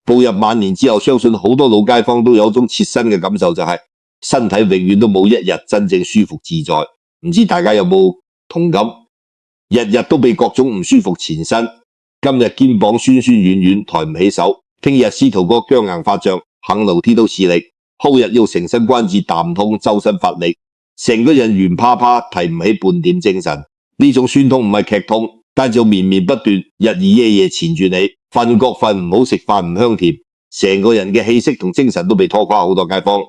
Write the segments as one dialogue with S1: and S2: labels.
S1: 步入晚年之後，相信好多老街坊都有種切身嘅感受，就係身體永遠都冇一日真正舒服自在。唔知大家有冇同感？日日都被各種唔舒服纏身，今日肩膀酸酸軟軟，抬唔起手；聽日膝頭哥僵硬發脹，行樓梯都吃力；後日要成身關節彈痛，周身乏力，成個人圓趴趴，提唔起半點精神。呢種酸痛唔係劇痛，但就綿綿不斷，日以夜夜纏住你，瞓覺瞓唔好，食飯唔香甜，成個人嘅氣息同精神都被拖垮。好多街坊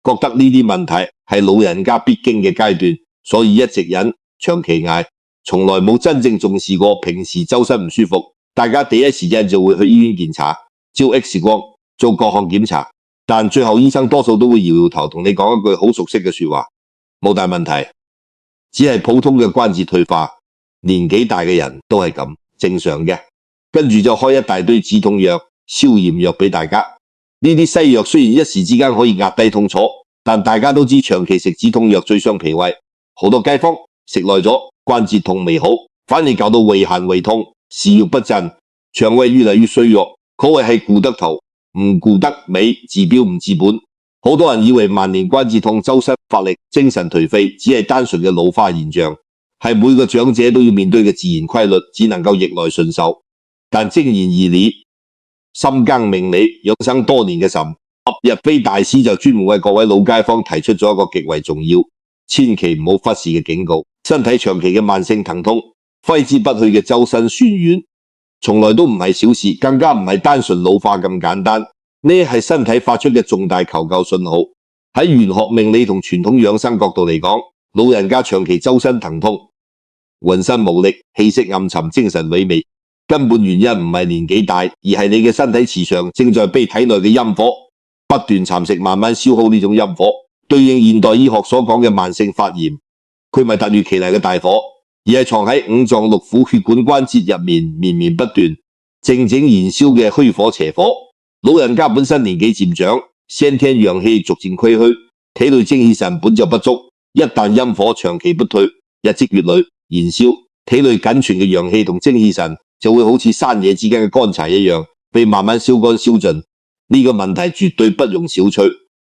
S1: 覺得呢啲問題係老人家必經嘅階段，所以一直忍，長期捱，從來冇真正重視過平時周身唔舒服。大家第一時間就會去醫院檢查，照 X 光，做各項檢查，但最後醫生多數都會搖搖頭，同你講一句好熟悉嘅說話：冇大問題，只係普通嘅關節退化，年紀大嘅人都係咁，正常嘅。跟住就開一大堆止痛藥、消炎藥俾大家。呢啲西藥雖然一時之間可以壓低痛楚，但大家都知長期食止痛藥最傷脾胃。好多街坊食耐咗，關節痛未好，反而搞到胃寒胃痛、食欲不振，腸胃越嚟越衰弱，可謂係顧得頭唔顧得尾，治標唔治本。好多人以為萬年關節痛、周身乏力、精神頹廢只係單純嘅老化現象，係每個長者都要面對嘅自然規律，只能夠逆來順受。但正言而理，深耕命理養生多年嘅岑日飛大師就專門為各位老街坊提出咗一個極為重要、千祈唔好忽視嘅警告：身體長期嘅慢性疼痛、揮之不去嘅周身酸軟，從來都唔係小事，更加唔係單純老化咁簡單。呢係身體發出嘅重大求救信號。喺玄學命理同傳統養生角度嚟講，老人家長期周身疼痛、渾身無力、氣息暗沉、精神萎靡，根本原因唔係年紀大，而係你嘅身體磁場正在被體內嘅陰火不斷蠶食，慢慢消耗呢種陰火。對應現代醫學所講嘅慢性發炎，佢唔係突如其來嘅大火，而係藏喺五臟六腑、血管關節入面，綿綿不斷、靜靜燃燒嘅虛火邪火。老人家本身年紀漸長，先天陽氣逐漸虧虛，體內精氣神本就不足，一旦陰火長期不退，日積月累燃燒，體內僅存嘅陽氣同精氣神就會好似山野之間嘅乾柴一樣，被慢慢燒乾燒盡。呢個問題絕對不容小覷，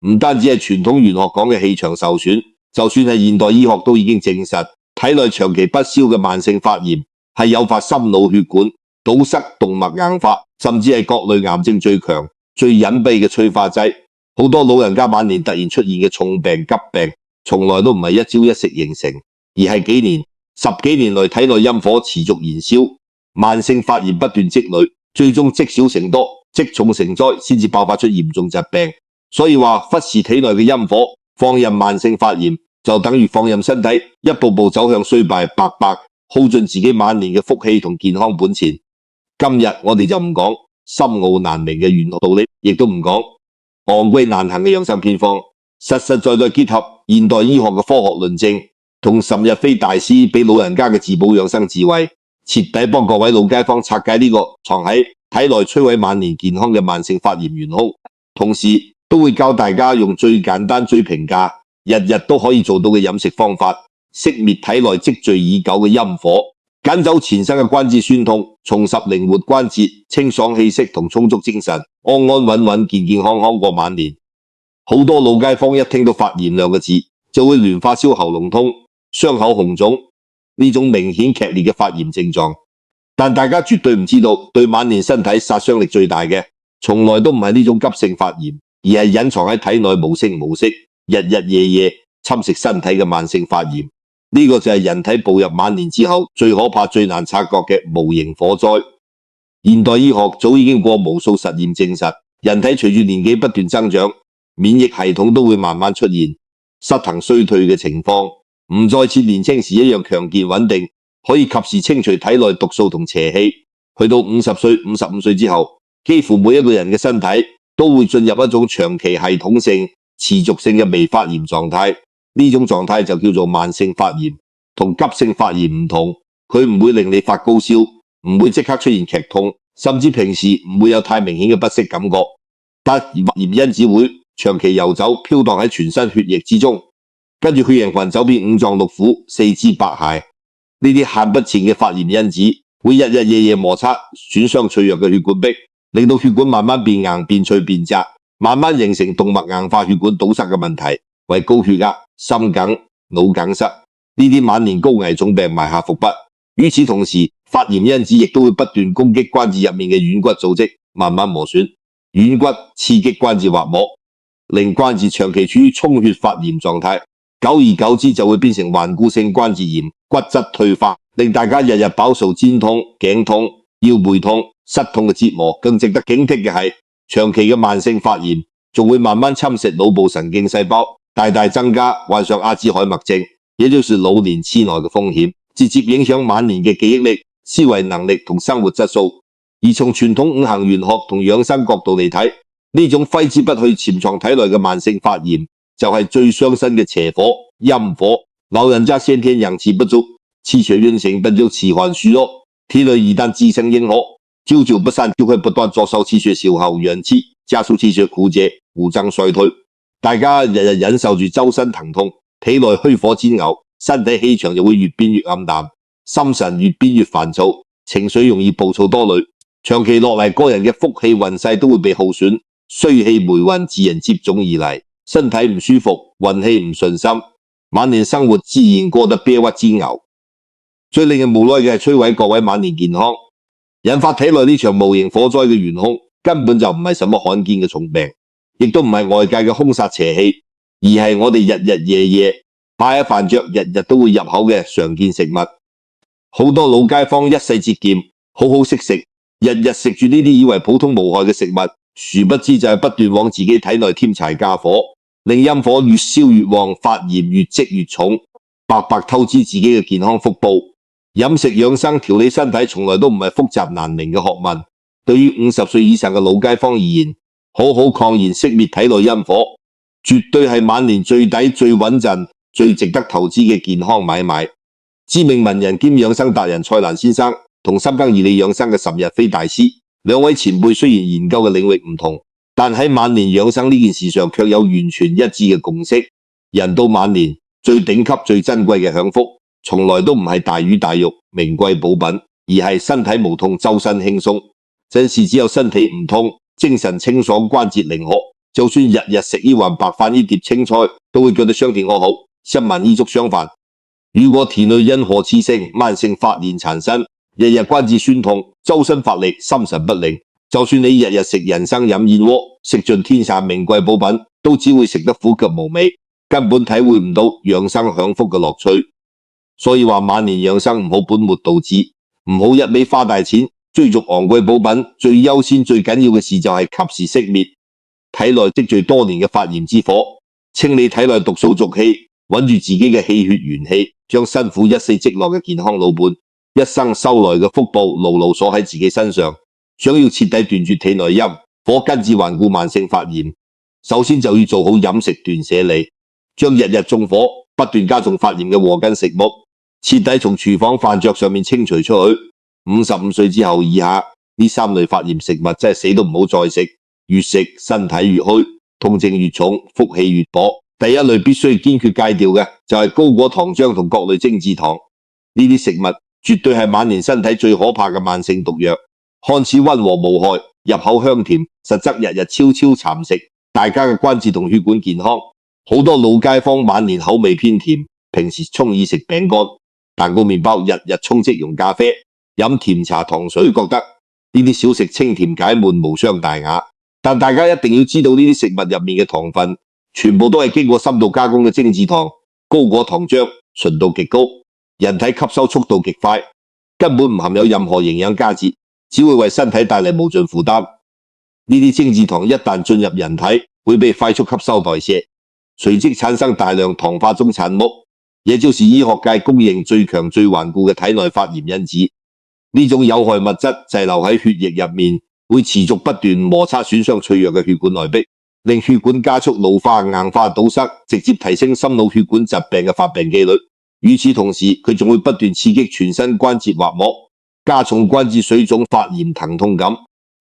S1: 唔單止係傳統玄學講嘅氣場受損，就算係現代醫學都已經證實，體內長期不消嘅慢性發炎係誘發心腦血管堵塞、動脈硬化，甚至係各類癌症最強、最隱蔽嘅催化劑。好多老人家晚年突然出現嘅重病急病，從來都唔係一朝一夕形成，而係幾年、10幾年來體內陰火持續燃燒，慢性發炎不斷積累，最終積少成多、積重成災，先至爆發出嚴重疾病。所以話忽視體內嘅陰火，放任慢性發炎，就等於放任身體一步步走向衰敗，白白耗盡自己晚年嘅福氣同健康本錢。今日我哋就唔講深奧難明嘅玄學道理，亦都唔講昂貴難行嘅養生偏方，實實在在結合現代醫學嘅科學論證，同岑日飛大師俾老人家嘅自保養生智慧，徹底幫各位老街坊拆解呢個藏喺體內摧毀晚年健康嘅慢性發炎元兇，同時都會教大家用最簡單、最平價、日日都可以做到嘅飲食方法，熄滅體內積聚已久嘅陰火，趕走前身嘅關節酸痛，重拾靈活關節、清爽氣息同充足精神，安安穩穩、健健康康過晚年。好多老街坊一聽到發炎兩個字，就會聯發燒、喉嚨痛、傷口紅腫呢種明顯劇烈嘅發炎症狀。但大家絕對唔知道，對晚年身體殺傷力最大嘅，從來都唔係呢種急性發炎，而係隱藏喺體內無聲無息、日日夜夜侵蝕身體嘅慢性發炎。呢個就係人體步入晚年之後最可怕、最難察覺嘅無形火災。現代醫學早已經過無數實驗證實，人體隨住年紀不斷增長，免疫系統都會慢慢出現失衡衰退嘅情況，唔再似年輕時一樣強健穩定，可以及時清除體內毒素同邪氣。去到50歲、55歲之後，幾乎每一個人嘅身體都會進入一種長期系統性、持續性嘅微發炎狀態。呢種狀態就叫做慢性發炎，同急性發炎唔同，佢唔會令你發高燒，唔會即刻出現劇痛，甚至平時唔會有太明顯嘅不適感覺，但發炎因子會長期游走飄蕩喺全身血液之中，跟住血液群走遍五臟六腑、四肢百骸。呢啲限不前嘅發炎因子會日日夜夜摩擦損傷脆弱嘅血管壁，令到血管慢慢變硬、變脆、變窄，慢慢形成動脈硬化、血管堵塞嘅問題，為高血壓、心梗、腦梗塞呢啲晚年高危重病埋下伏筆。與此同時，發炎因子亦都會不斷攻擊關節入面嘅軟骨組織，慢慢磨損軟骨，刺激關節滑膜，令關節長期處於充血發炎狀態，久而久之就會變成頑固性關節炎、骨質退化，令大家日日飽受肩痛、頸痛、腰背痛、膝痛嘅折磨。更值得警惕嘅係，長期嘅慢性發炎仲會慢慢侵蝕腦部神經細胞，大大增加患上阿茲海默症，也就是老年痴呆嘅風險，直接影響晚年嘅記憶力、思維能力同生活質素。而從傳統五行玄學同養生角度嚟睇，呢種揮之不去潛藏體內嘅慢性發炎，就係最傷身嘅邪火、陰火。老人家先天陽氣不足，氣血運行本就遲緩虛弱，體內一旦滋生陰火，久久不散，就會不斷灼燒氣血，消耗元氣，加速氣血枯竭，五臟衰退。大家日日忍受住周身疼痛，體內虛火煎熬，身體氣場就會越變越暗淡，心神越變越煩躁，情緒容易暴躁多慮。長期落嚟，個人嘅福氣運勢都會被耗損，衰氣霉運自然接踵而嚟，身體唔舒服，運氣唔順心，晚年生活自然過得憋屈煎熬。最令人無奈嘅係摧毀各位晚年健康，引發體內呢場無形火災嘅元兇，根本就唔係什麼罕見嘅重病，亦都唔係外界嘅兇殺邪氣，而係我哋日日夜夜擺喺飯桌，日日都會入口嘅常見食物。好多老街坊一世節儉，好好識食，日日食住呢啲以為普通無害嘅食物，殊不知就係不斷往自己體內添柴加火，令陰火越燒越旺，發炎越積越重，白白透支自己嘅健康福報。飲食養生調理身體從來都唔係複雜難明嘅學問，對於50歲以上嘅老街坊而言，好好抗燃熄滅體內陰火，絕對係晚年最抵、最穩陣、最值得投資嘅健康買賣。知名文人兼養生達人蔡瀾先生同深耕易理養生嘅岑日飛大師，兩位前輩雖然研究嘅領域唔同，但喺晚年養生呢件事上卻有完全一致嘅共識。人到晚年，最頂級、最珍貴嘅享福，從來都唔係大魚大肉、名貴補品，而係身體無痛、周身輕鬆。真是只有身體唔痛，精神清爽，關節靈活，就算日日食呢碗白飯呢碟青菜，都會覺得香甜可口，心滿意足相反。如果體內陰火熾盛，慢性發炎纏身，日日關節酸痛，周身乏力，心神不寧，就算你日日食人參飲燕窩，食盡天下名貴補品，都只會食得苦澀無味，根本體會唔到養生享福嘅樂趣。所以話晚年養生唔好本末倒置，唔好一味花大錢追逐昂貴補品，最優先最緊要嘅事就係及時熄滅體內積聚多年嘅發炎之火，清理體內毒素濁氣，穩住自己嘅氣血元氣，將辛苦一世積落嘅健康老伴，一生修來嘅福報牢牢鎖喺自己身上。想要徹底斷絕體內陰火，根治頑固慢性發炎，首先就要做好飲食斷捨離，將日日縱火不斷加重發炎嘅禍根食物徹底從廚房飯桌上面清除出去。55歲之後以下呢3類發炎食物真係死都唔好再食，越食身體越虛，痛症越重，福氣越薄。第一類必須堅決戒掉嘅就係高果糖漿同各類精製糖，呢啲食物絕對係晚年身體最可怕嘅慢性毒藥。看似溫和無害，入口香甜，實則日日悄悄蠶食大家嘅關節同血管健康。好多老街坊晚年口味偏甜，平時鍾意食餅乾、蛋糕、麵包，日日沖即溶咖啡，飲甜茶糖水，覺得呢啲小食清甜解悶，無傷大雅。但大家一定要知道，呢啲食物入面嘅糖分全部都係經過深度加工嘅精製糖、高果糖漿，純度極高，人體吸收速度極快，根本唔含有任何營養價值，只會為身體帶嚟無盡負擔。呢啲精製糖一旦進入人體，會被快速吸收代謝，隨即產生大量糖化終產物，也就是醫學界公認最強最頑固嘅體內發炎因子。呢種有害物質滯留喺血液入面，會持續不斷摩擦損傷脆弱嘅血管內壁，令血管加速老化、硬化、堵塞，直接提升心腦血管疾病嘅發病機率。與此同時，佢仲會不斷刺激全身關節滑膜，加重關節水腫、發炎、疼痛感，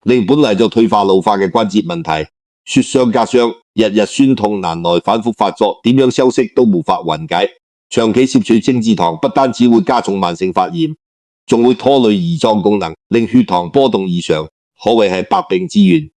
S1: 令本嚟就退化老化嘅關節問題雪上加霜，日日酸痛難耐，反覆發作，點樣休息都無法緩解。長期攝取精製糖不單只會加重慢性發炎，仲會拖累胰臟功能，令血糖波動異常，可謂係百病之源。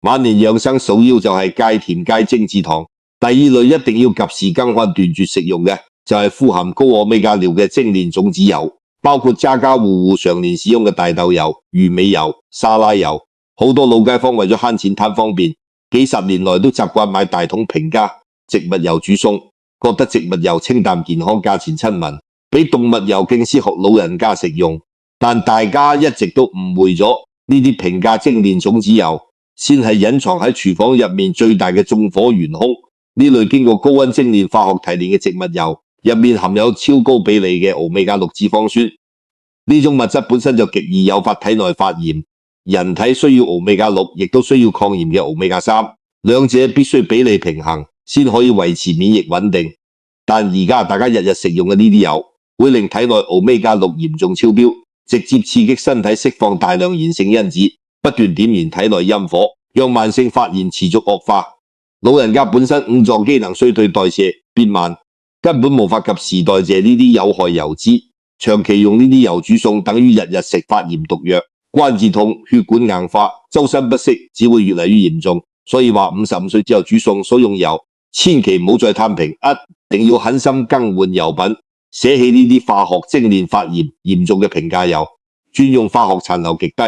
S1: 晚年養生首要就係戒甜戒精製糖。第二類一定要及時更換斷絕食用嘅，就係富含高歐米伽硫嘅精煉種子油，包括家家戶戶常年使用嘅大豆油、魚尾油、沙拉油。好多老街坊為咗慳錢貪方便，幾十年來都習慣買大桶平價植物油煮餸，覺得植物油清淡健康，價錢親民，比動物油更適合老人家食用。但大家一直都誤會咗呢啲平價精煉種子油，先係隱藏喺廚房入面最大嘅縱火元兇。呢類經過高溫精煉化學提煉嘅植物油，入面含有超高比例嘅歐米伽6脂肪酸，呢種物質本身就極易誘發體內發炎。人體需要歐米伽6，亦都需要抗炎嘅歐米伽3，兩者必須比例平衡，先可以維持免疫穩定。但而家大家日日食用嘅呢啲油，會令體內歐米伽6嚴重超標，直接刺激身體釋放大量炎性因子，不斷點燃體內陰火，讓慢性發炎持續惡化。老人家本身五臟機能衰退，代謝變慢，根本無法及時代謝呢啲有害油脂，長期用呢啲油煮餸，等於日日食發炎毒藥，關節痛、血管硬化、周身不適，只會越嚟越嚴重。所以話55歲之後煮餸所用油，千祈唔好再貪平，一定要狠心更換油品，捨棄呢啲化學精煉發炎嚴重嘅平價油，專用化學殘留極低、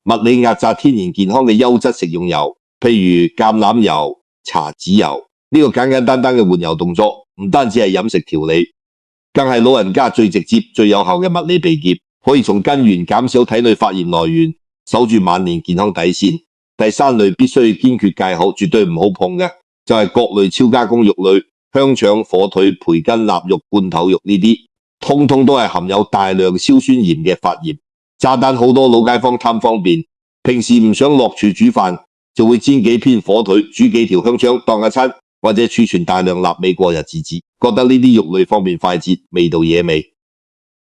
S1: 物理壓榨天然健康嘅優質食用油，譬如橄欖油、茶籽油。呢個簡簡單單嘅換油動作，唔單止係飲食調理，更係老人家最直接、最有效嘅物理秘訣，可以從根源減少體內發炎來源，守住晚年健康底線。第三類必須堅決戒口，絕對唔好碰嘅，就係各類超加工肉類，香腸、火腿、培根、臘肉、罐頭肉呢啲，通通都係含有大量硝酸鹽嘅發炎炸彈。好多老街坊貪方便，平時唔想落廚煮飯，就會煎幾片火腿，煮幾條香腸當一餐，或者儲存大量臘味過日子，覺得呢啲肉類方便快捷，味道惹味。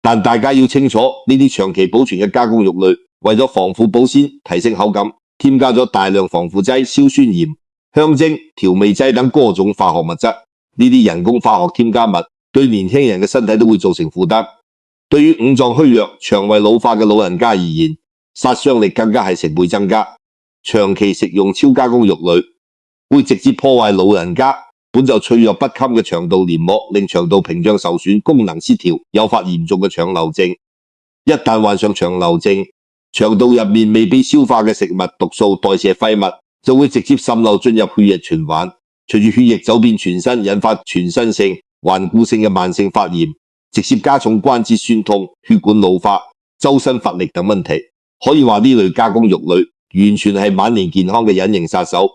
S1: 但大家要清楚，呢啲長期保存嘅加工肉類，為咗防腐保鮮、提升口感，添加咗大量防腐劑、硝酸鹽、香精、調味劑等各種化學物質。呢啲人工化學添加物對年輕人嘅身體都會造成負擔。對於五臟虛弱、腸胃老化嘅老人家而言，殺傷力更加係成倍增加。長期食用超加工肉類，會直接破壞老人家本就脆弱不堪嘅腸道黏膜，令腸道屏障受損、功能失調，誘發嚴重嘅腸漏症。一旦患上腸漏症，腸道入面未被消化嘅食物、毒素、代謝廢物就會直接滲漏進入血液循環，隨住血液走遍全身，引發全身性、頑固性嘅慢性發炎，直接加重關節酸痛、血管老化、周身乏力等問題。可以話呢類加工肉類完全係晚年健康嘅隱形殺手，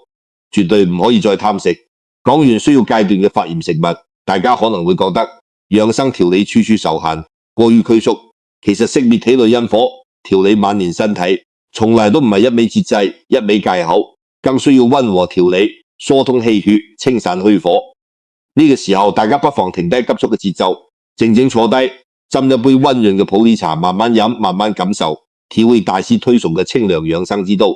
S1: 絕對唔可以再貪食。講完需要戒斷嘅發炎食物，大家可能會覺得養生調理處處受限，過於拘束。其實熄滅體內陰火，調理晚年身體，從來都唔係一味節制、一味戒口，更需要溫和調理，疏通氣血，清散虛火。呢個時候，大家不妨停低急速嘅節奏，靜靜坐低，斟一杯溫潤嘅普洱茶，慢慢飲，慢慢感受，體會大師推崇嘅清涼養生之道。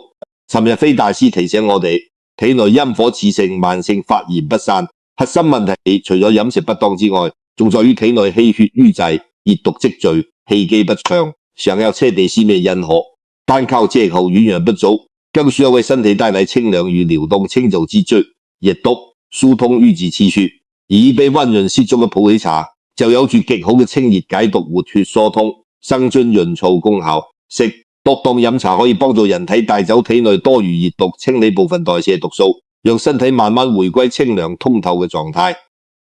S1: 尋日飛大師提醒我哋，體內陰火熾盛，慢性發炎不散，核心問題除咗飲食不當之外，仲在於體內氣血瘀滯，熱毒積聚，氣機不暢，想要徹底熄滅陰火，單靠借口遠遠不足，更需要為身體帶來清涼與流動，清走積聚，熱毒疏通瘀滯氣血。而一杯溫潤適中嘅普洱茶，就有住極好嘅清熱解毒、活血疏通、生津潤燥功效。適當飲茶可以幫助人體帶走體內多餘熱毒，清理部分代謝毒素，讓身體慢慢回歸清涼通透嘅狀態。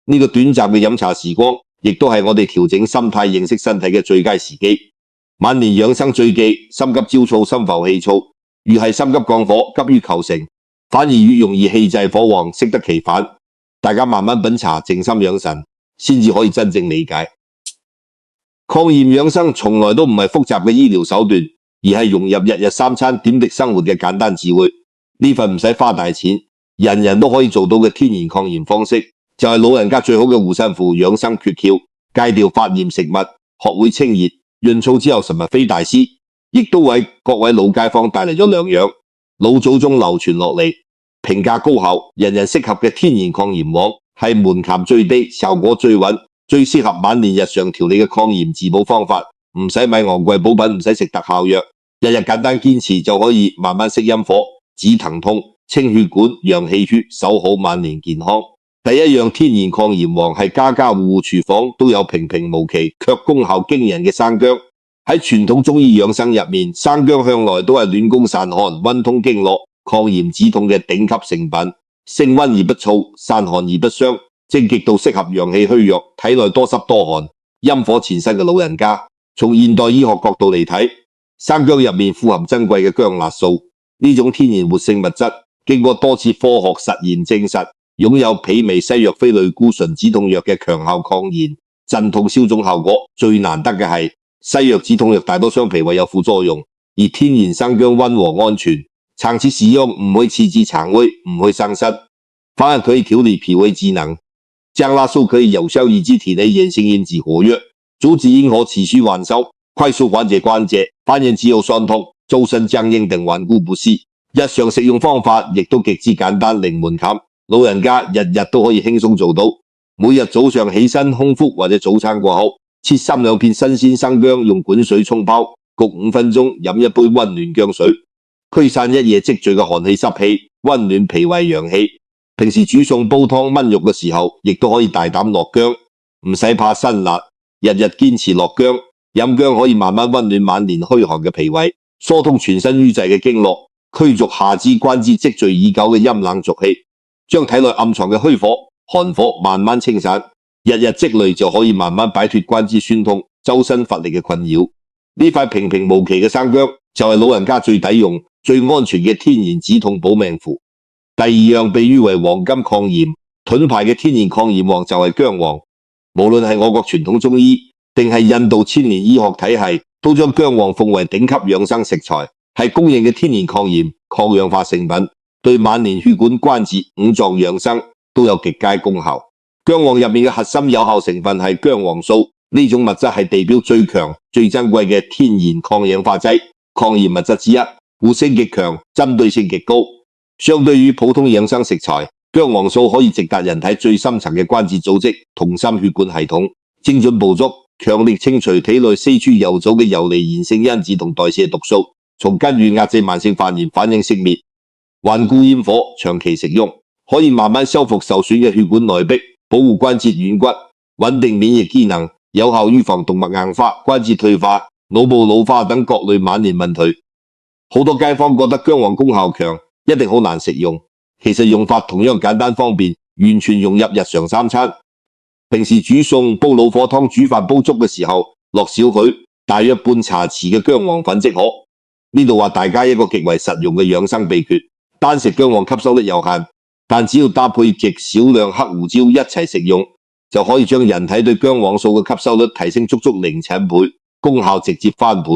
S1: 呢個短暫嘅飲茶時光，亦都係我哋調整心態、認識身體嘅最佳時機。晚年養生最忌心急焦躁、心浮氣躁，越係心急降火、急於求成，反而越容易氣滯火旺，適得其反。大家慢慢品茶，靜心養神，先至可以真正理解。抗炎養生從來都唔係複雜嘅醫療手段，而係融入日日三餐點滴生活嘅簡單智慧。呢份唔使花大錢，人人都可以做到嘅天然抗炎方式，就係老人家最好嘅護身符、養生訣竅。戒掉發炎食物，學會清熱潤燥之後，尋日飛大師亦都為各位老街坊帶嚟咗兩樣老祖宗流傳落嚟，評價高效、人人適合嘅天然抗炎網，係門檻最低、效果最穩、最適合晚年日常調理嘅抗炎自保方法。唔使買昂貴補品，唔使食特效藥，日日簡單堅持就可以慢慢熄陰火，止疼痛、清血管、養氣血，守好晚年健康。第一樣天然抗炎王係家家戶戶廚房都有平平無奇卻功效驚人嘅生薑。喺傳統中醫養生入面，生薑向來都係暖宮散寒、溫通經絡、抗炎止痛嘅頂級成品。性溫而不燥，散寒而不傷，正極度適合陽氣虛弱、體內多濕多寒、陰火纏身嘅老人家。從現代醫學角度嚟睇，生薑入面富含珍貴嘅薑辣素，呢種天然活性物質經過多次科學實驗證實，擁有媲美西藥非類固醇止痛藥嘅強效抗炎、鎮痛消腫效果。最難得嘅係，西藥止痛藥大多傷脾胃有副作用，而天然生薑溫和安全。長期使用唔會刺激腸胃，唔會傷身，反而可以調理脾胃機能。薑辣素可以有效抑制體內炎性因子活躍，阻止陰火持續燃燒，快速緩解關節、發炎、肌肉痠痛、周身僵硬等頑固不適。日常食用方法亦都極之簡單零門檻，老人家日日都可以輕鬆做到。每日早上起身空腹或者早餐過後，切3-2片新鮮生薑，用滾水沖泡，焗5分鐘，飲一杯溫暖薑水，驅散一夜積聚嘅寒氣濕氣，溫暖脾胃陽氣。平時煮餸煲湯燜肉嘅時候，亦都可以大膽落薑，唔使怕辛辣。日日堅持落薑，飲薑可以慢慢溫暖晚年虛寒嘅脾胃，疏通全身瘀滯嘅經絡，驅逐下肢關節積聚已久嘅陰冷濁氣，將體內暗藏嘅虛火、寒火慢慢清散。日日積累就可以慢慢擺脫關節酸痛、周身乏力嘅困擾。呢塊平平無奇嘅生薑就係老人家最抵用、最安全嘅天然止痛保命符。第二樣被譽為黃金抗炎盾牌嘅天然抗炎王就係薑黃。無論係我國傳統中醫定係印度千年醫學體系，都將薑黃奉為頂級養生食材，係公認嘅天然抗炎、抗氧化聖品，對晚年血管關節、五臟養生都有極佳功效。薑黃入面嘅核心有效成分係薑黃素，呢種物質係地表最強、最珍貴嘅天然抗氧化劑、抗炎物質之一，活性極強，針對性極高。相對於普通養生食材，薑黃素可以直達人體最深層嘅關節組織、同心血管系統，精準捕捉、強力清除體內四處游走嘅游離炎性因子同代謝毒素，從根源壓制慢性發炎，反應熄滅，頑固陰火。長期食用可以慢慢修復受損嘅血管內壁，保護關節軟骨，穩定免疫機能，有效預防動脈硬化、關節退化、腦部老化等各類晚年問題。好多街坊覺得薑黃功效強，一定好難食用。其實用法同樣簡單方便，完全融入日常三餐。平時煮餸、煲老火湯、煮飯、煲粥嘅時候，落少許大約半茶匙嘅薑黃粉即可。呢度話大家一個極為實用嘅養生秘訣，單食薑黃吸收率有限，但只要搭配極少量黑胡椒一齊食用，就可以將人體對薑黃素嘅吸收率提升足足0.7倍，功效直接翻倍。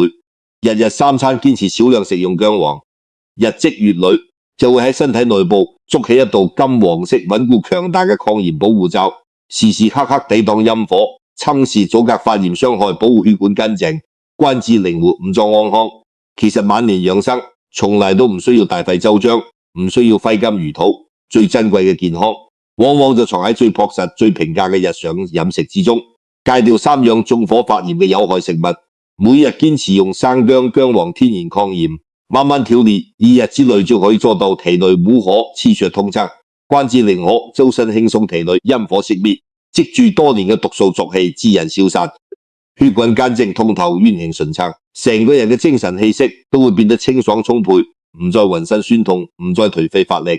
S1: 日日三餐堅持少量食用薑黃，日積月累就會喺身體內部築起一道金黃色穩固強大嘅抗炎保護罩，時時刻刻抵擋陰火，侵蝕阻隔發炎傷害，保護血管乾淨，關節靈活，五臟安康。其實晚年養生從來都唔需要大費周章，唔需要揮金如土，最珍貴嘅健康往往就藏喺最樸實、最平價嘅日常飲食之中。戒掉3樣縱火發炎嘅有害食物，每日堅持用生薑、薑黃天然抗炎，慢慢調理，2日之內就可以做到體內烏火氣血通暢，關節靈活，周身輕鬆，體內陰火熄滅，積聚多年嘅毒素濁氣自然消散，血管乾淨通透，運行順暢，成個人嘅精神氣息都會變得清爽充沛，唔再渾身酸痛，唔再頹廢乏力。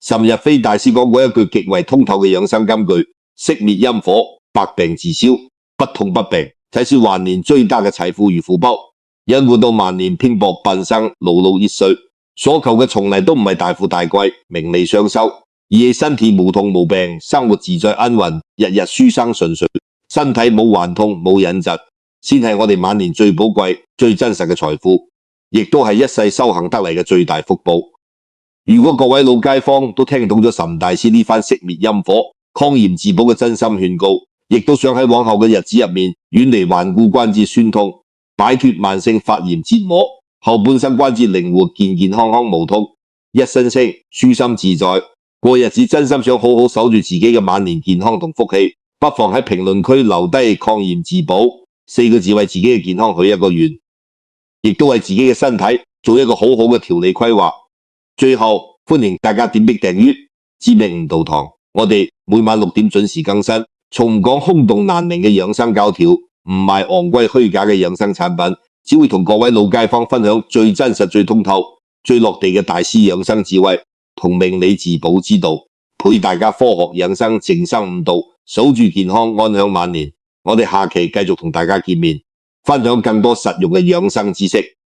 S1: 岑日飛大師講過一句極為通透嘅養生金句：熄滅陰火，百病自消，不痛不病，才是晚年最大嘅財富與福報。人活到晚年，拼搏半生，勞碌一歲，所求嘅從來都唔係大富大貴、名利雙收，而係身體無痛無病，生活自在安穩，日日書生順遂，身體冇患痛冇隱疾，先係我哋晚年最寶貴、最真實嘅財富，亦都係一世修行得嚟嘅最大福報。如果各位老街坊都聽懂咗岑大師呢番熄滅陰火、抗炎自保嘅真心勸告，亦都想喺往後嘅日子入面遠離頑固關節酸痛，擺脫慢性發炎折磨，後半生關節靈活，健健康康無痛，一身輕，舒心自在，過日子。真心想好好守住自己嘅晚年健康同福氣，不妨喺評論區留低抗炎自保4個字，為自己嘅健康許一個願。亦都為自己嘅身體做一個好好嘅調理規劃。最後，歡迎大家點擊訂閱知名悟道堂，我哋每晚6點準時更新，從唔講空洞難明嘅養生教條，唔賣昂貴虛假嘅養生產品，只會同各位老街坊分享最真實、最通透、最落地嘅大師養生智慧同命理自保之道，陪大家科學養生、靜生悟道，守住健康，安享晚年。我哋下期繼續同大家見面，分享更多實用嘅養生知識。